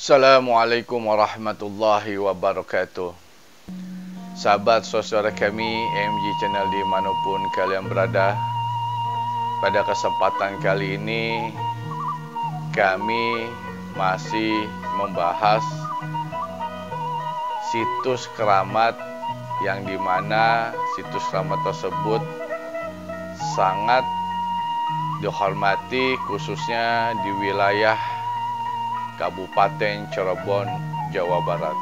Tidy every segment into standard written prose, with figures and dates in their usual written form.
Assalamualaikum warahmatullahi wabarakatuh. Sahabat saudara kami MG Channel dimanapun kalian berada, pada kesempatan kali ini kami masih membahas situs keramat yang dimana situs keramat tersebut sangat dihormati, khususnya di wilayah Kabupaten Cirebon, Jawa Barat.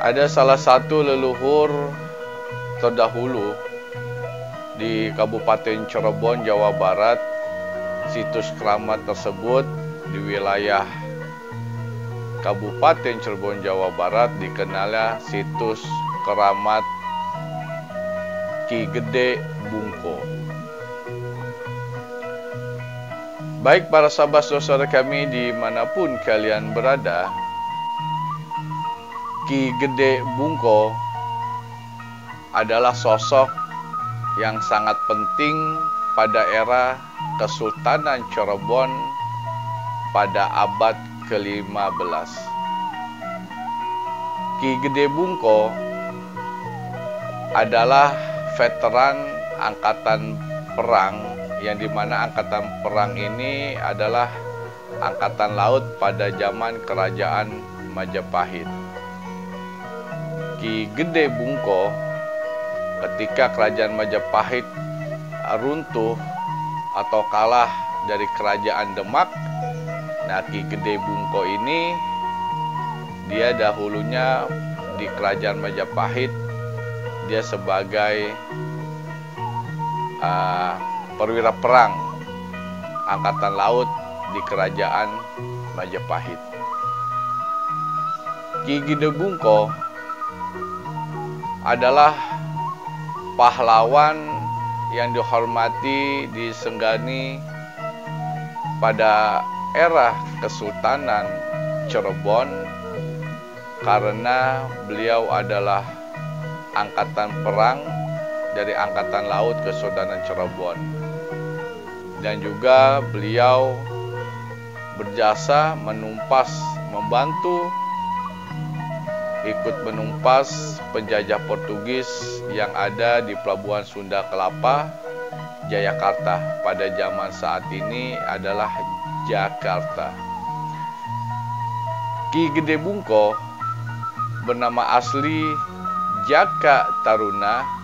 Ada salah satu leluhur terdahulu di Kabupaten Cirebon, Jawa Barat. Situs keramat tersebut di wilayah Kabupaten Cirebon, Jawa Barat dikenalnya situs keramat Ki Gede Bungko. Baik para sahabat saudara kami dimanapun kalian berada, Ki Gede Bungko adalah sosok yang sangat penting pada era Kesultanan Cirebon pada abad ke-15. Ki Gede Bungko adalah veteran angkatan perang, yang dimana angkatan perang ini adalah angkatan laut pada zaman kerajaan Majapahit. Ki Gede Bungko ketika kerajaan Majapahit runtuh atau kalah dari kerajaan Demak, nah Ki Gede Bungko ini dia dahulunya di kerajaan Majapahit dia sebagai perwira perang angkatan laut di kerajaan Majapahit. Ki Gede Bungko adalah pahlawan yang dihormati, disenggani pada era Kesultanan Cirebon karena beliau adalah angkatan perang dari angkatan laut Kesultanan Cirebon, dan juga beliau berjasa membantu ikut menumpas penjajah Portugis yang ada di Pelabuhan Sunda Kelapa, Jayakarta. Pada zaman saat ini adalah Jakarta. Ki Gede Bungko bernama asli Jaka Taruna.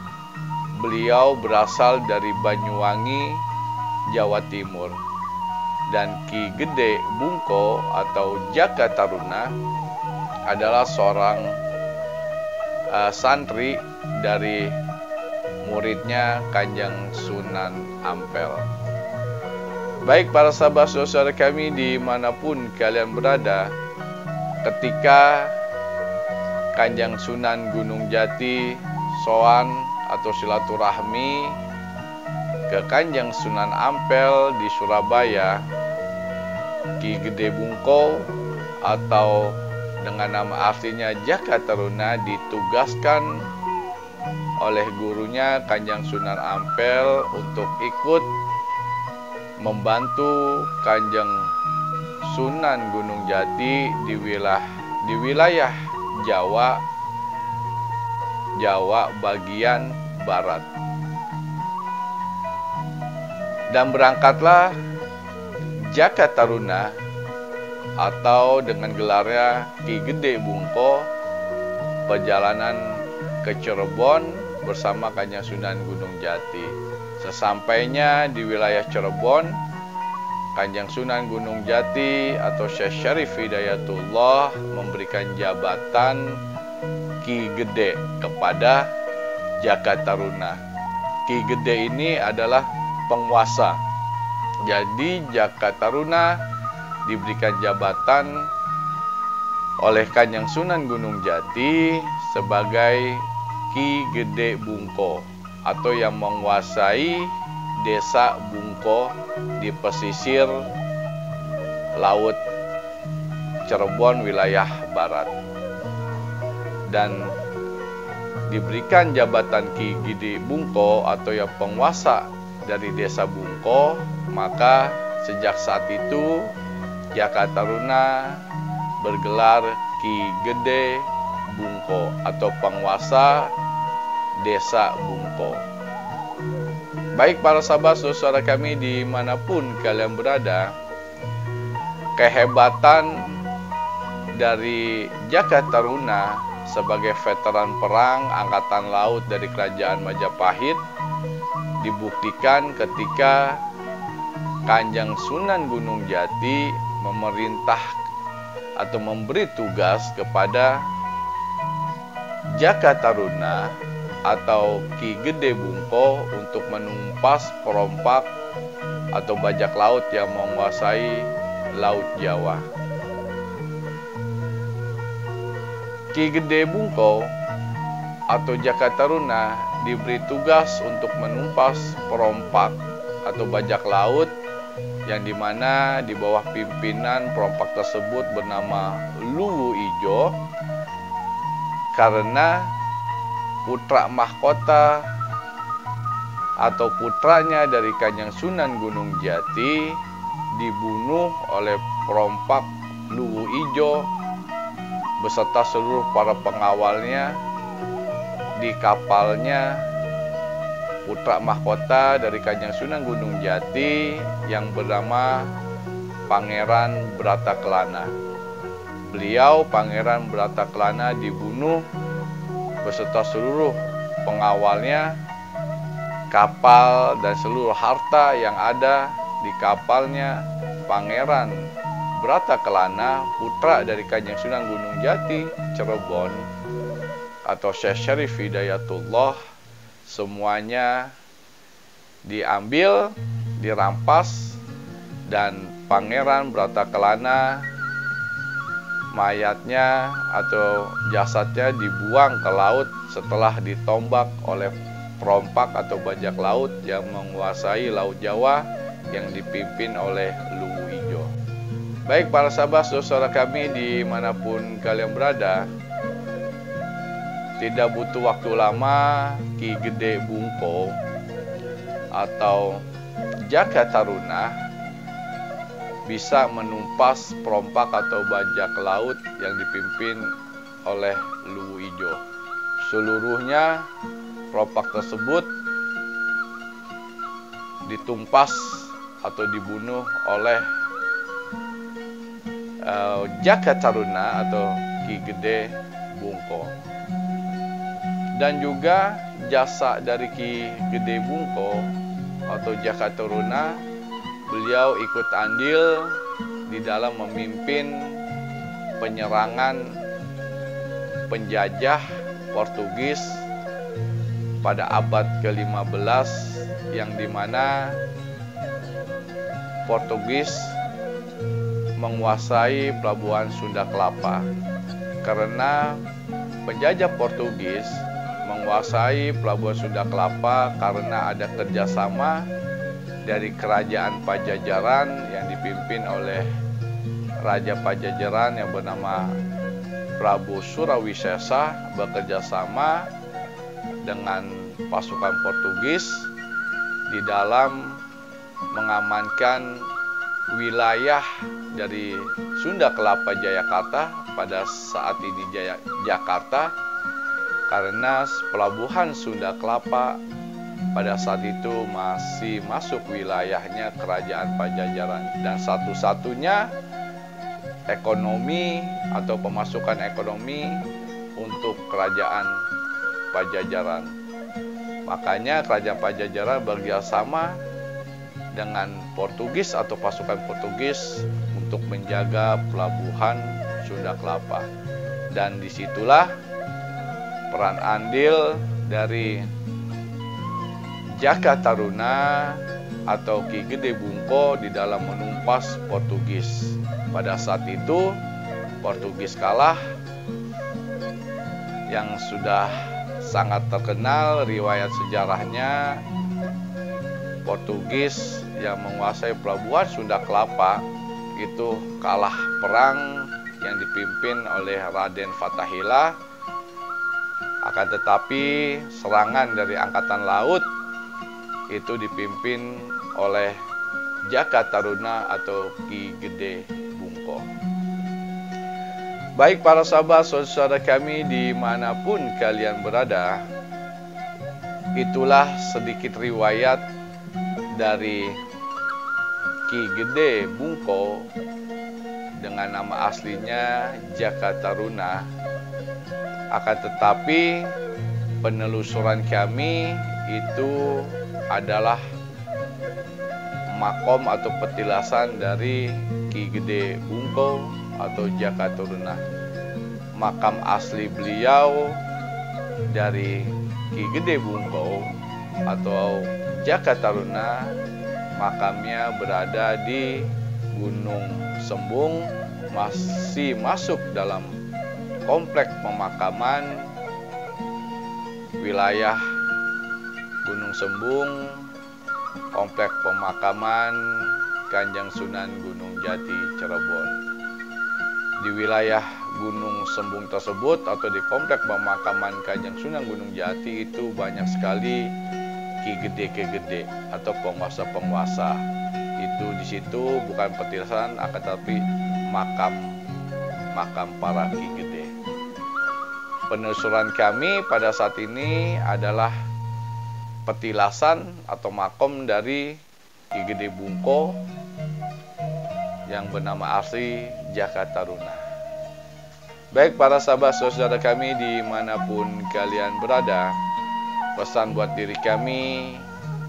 Beliau berasal dari Banyuwangi, Jawa Timur. Dan Ki Gede Bungko atau Jaka Taruna adalah seorang santri dari muridnya Kanjeng Sunan Ampel. Baik para sahabat saudara kami dimanapun kalian berada, ketika Kanjeng Sunan Gunung Jati soan atau silaturahmi ke Kanjeng Sunan Ampel di Surabaya, Ki Gede Bungko atau dengan nama aslinya Jaka Taruna ditugaskan oleh gurunya Kanjeng Sunan Ampel untuk ikut membantu Kanjeng Sunan Gunung Jati di wilayah Jawa bagian barat. Dan berangkatlah Jaka Taruna atau dengan gelarnya Ki Gede Bungko perjalanan ke Cirebon bersama Kanjeng Sunan Gunung Jati. Sesampainya di wilayah Cirebon, Kanjeng Sunan Gunung Jati atau Syekh Syarif Hidayatullah memberikan jabatan Ki Gede kepada Jaka Taruna. Ki Gede ini adalah penguasa. Jadi Jaka Taruna diberikan jabatan oleh Kanjeng Sunan Gunung Jati sebagai Ki Gede Bungko atau yang menguasai desa Bungko di pesisir laut Cirebon wilayah barat. Dan diberikan jabatan Ki Gede Bungko atau yang penguasa dari desa Bungko, maka sejak saat itu Jaka Taruna bergelar Ki Gede Bungko atau penguasa Desa Bungko. Baik para sahabat saudara kami dimanapun kalian berada, kehebatan dari Jaka Taruna sebagai veteran perang Angkatan Laut dari Kerajaan Majapahit dibuktikan ketika Kanjeng Sunan Gunung Jati memerintah atau memberi tugas kepada Jaka Taruna atau Ki Gede Bungko untuk menumpas perompak atau bajak laut yang menguasai Laut Jawa. Ki Gede Bungko atau Jaka Taruna diberi tugas untuk menumpas perompak atau bajak laut yang dimana di bawah pimpinan perompak tersebut bernama Luwu Ijo, karena putra mahkota atau putranya dari Kanjeng Sunan Gunung Jati dibunuh oleh perompak Luwu Ijo beserta seluruh para pengawalnya di kapalnya putra mahkota dari Kanjeng Sunan Gunung Jati yang bernama Pangeran Bratakelana. Beliau Pangeran Bratakelana dibunuh beserta seluruh pengawalnya, kapal dan seluruh harta yang ada di kapalnya Pangeran Bratakelana, putra dari Kanjeng Sunan Gunung Jati Cirebon atau Syekh Syarif Hidayatullah, semuanya diambil, dirampas, dan Pangeran Bratakelana mayatnya atau jasadnya dibuang ke laut setelah ditombak oleh perompak atau bajak laut yang menguasai Laut Jawa yang dipimpin oleh Luwu Ijo. Baik para sahabat saudara kami dimanapun kalian berada, tidak butuh waktu lama Ki Gede Bungko atau Jaka Taruna bisa menumpas perompak atau bajak laut yang dipimpin oleh Luwu Ijo. Seluruhnya perompak tersebut ditumpas atau dibunuh oleh Jaka Taruna atau Ki Gede Bungko. Dan juga jasa dari Ki Gede Bungko atau Jaka Taruna, beliau ikut andil di dalam memimpin penyerangan penjajah Portugis pada abad ke-15 yang dimana Portugis menguasai pelabuhan Sunda Kelapa. Karena penjajah Portugis menguasai pelabuhan Sunda Kelapa karena ada kerjasama dari kerajaan Pajajaran yang dipimpin oleh Raja Pajajaran yang bernama Prabu Surawisesa bekerja sama dengan pasukan Portugis di dalam mengamankan wilayah dari Sunda Kelapa Jayakarta, pada saat ini Jakarta, karena pelabuhan Sunda Kelapa pada saat itu masih masuk wilayahnya kerajaan Pajajaran, dan satu-satunya ekonomi atau pemasukan ekonomi untuk kerajaan Pajajaran. Makanya kerajaan Pajajaran bekerjasama dengan Portugis atau pasukan Portugis untuk menjaga pelabuhan Sunda Kelapa. Dan disitulah peran andil dari Jaka Taruna atau Ki Gede Bungko di dalam menumpas Portugis. Pada saat itu Portugis kalah, yang sudah sangat terkenal riwayat sejarahnya. Portugis yang menguasai pelabuhan Sunda Kelapa itu kalah perang yang dipimpin oleh Raden Fathahillah. Akan tetapi serangan dari Angkatan Laut itu dipimpin oleh Jaka Taruna atau Ki Gede Bungko. Baik para sahabat saudara kami dimanapun kalian berada, itulah sedikit riwayat dari Ki Gede Bungko dengan nama aslinya Jaka Taruna. Akan tetapi penelusuran kami itu adalah makom atau petilasan dari Ki Gede Bungko atau Jaka Taruna. Makam asli beliau dari Ki Gede Bungko atau Jaka Taruna, makamnya berada di Gunung Sembung, masih masuk dalam komplek pemakaman wilayah Gunung Sembung, komplek pemakaman Kanjeng Sunan Gunung Jati, Cirebon. Di wilayah Gunung Sembung tersebut atau di komplek pemakaman Kanjeng Sunan Gunung Jati itu banyak sekali ki gede atau penguasa-penguasa. Itu di situ bukan petilasan akan tetapi makam para ki gede. Penelusuran kami pada saat ini adalah petilasan atau makom dari Ki Gede Bungko yang bernama asli Jaka Taruna. Baik para sahabat saudara kami dimanapun kalian berada, pesan buat diri kami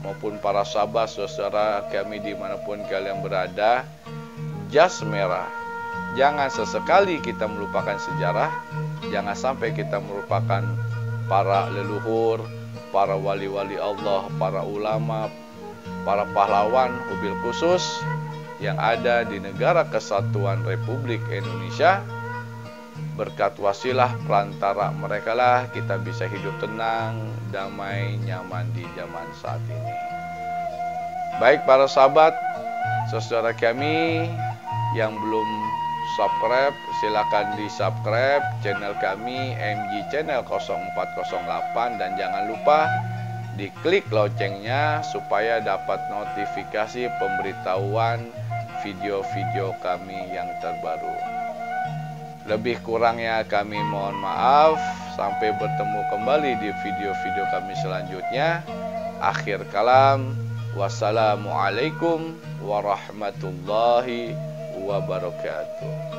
maupun para sahabat saudara kami dimanapun kalian berada, jas merah. Jangan sesekali kita melupakan sejarah, jangan sampai kita melupakan para leluhur, para wali-wali Allah, para ulama, para pahlawan wabil khusus yang ada di negara kesatuan Republik Indonesia. Berkat wasilah perantara mereka lah kita bisa hidup tenang, damai, nyaman di zaman saat ini. Baik para sahabat, saudara kami yang belum subscribe, silakan di subscribe channel kami MG Channel 0408 dan jangan lupa diklik loncengnya supaya dapat notifikasi pemberitahuan video-video kami yang terbaru. Lebih kurangnya kami mohon maaf. Sampai bertemu kembali di video-video kami selanjutnya. Akhir kalam, wassalamualaikum warahmatullahi wabarakatuh.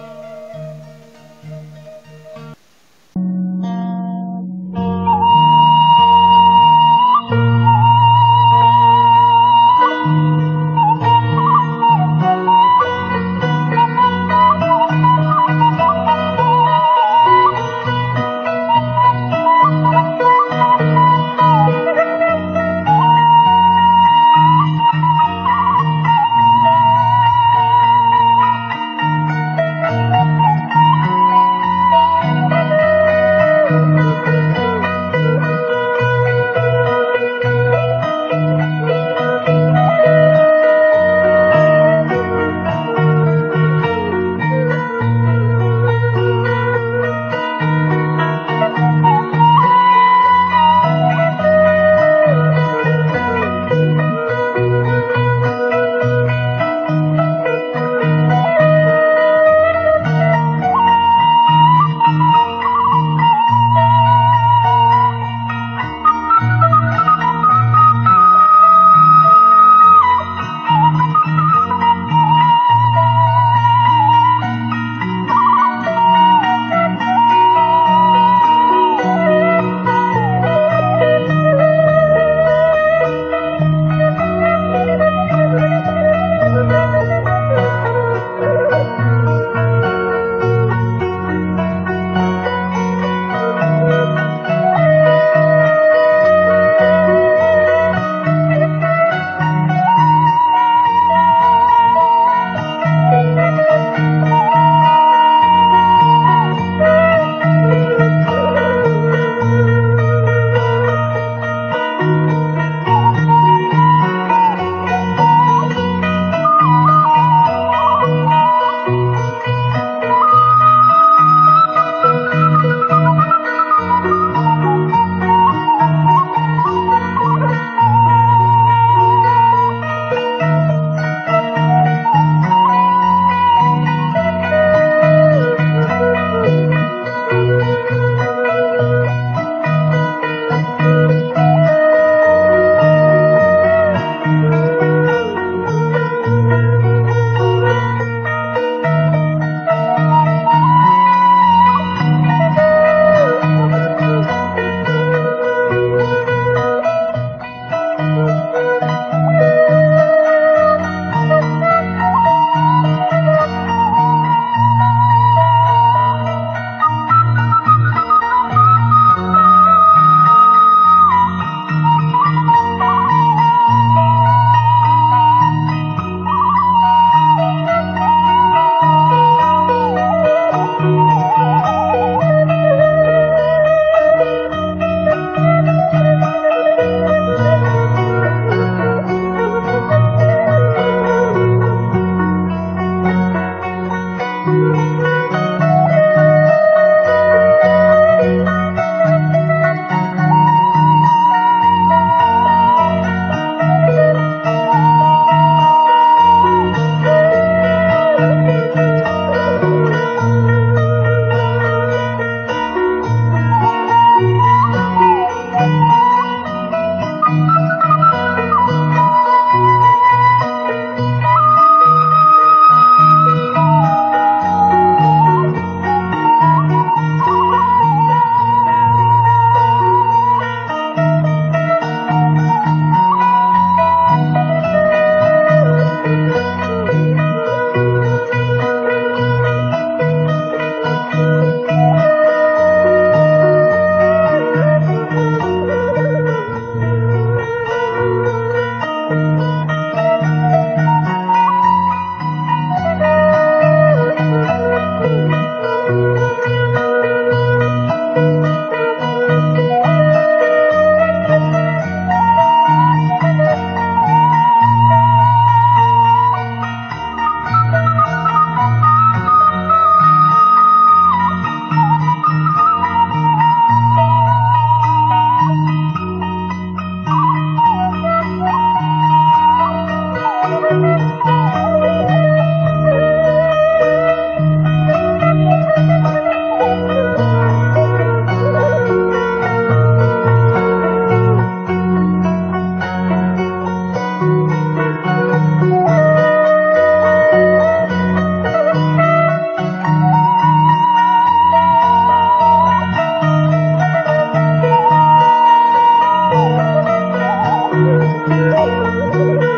Thank you.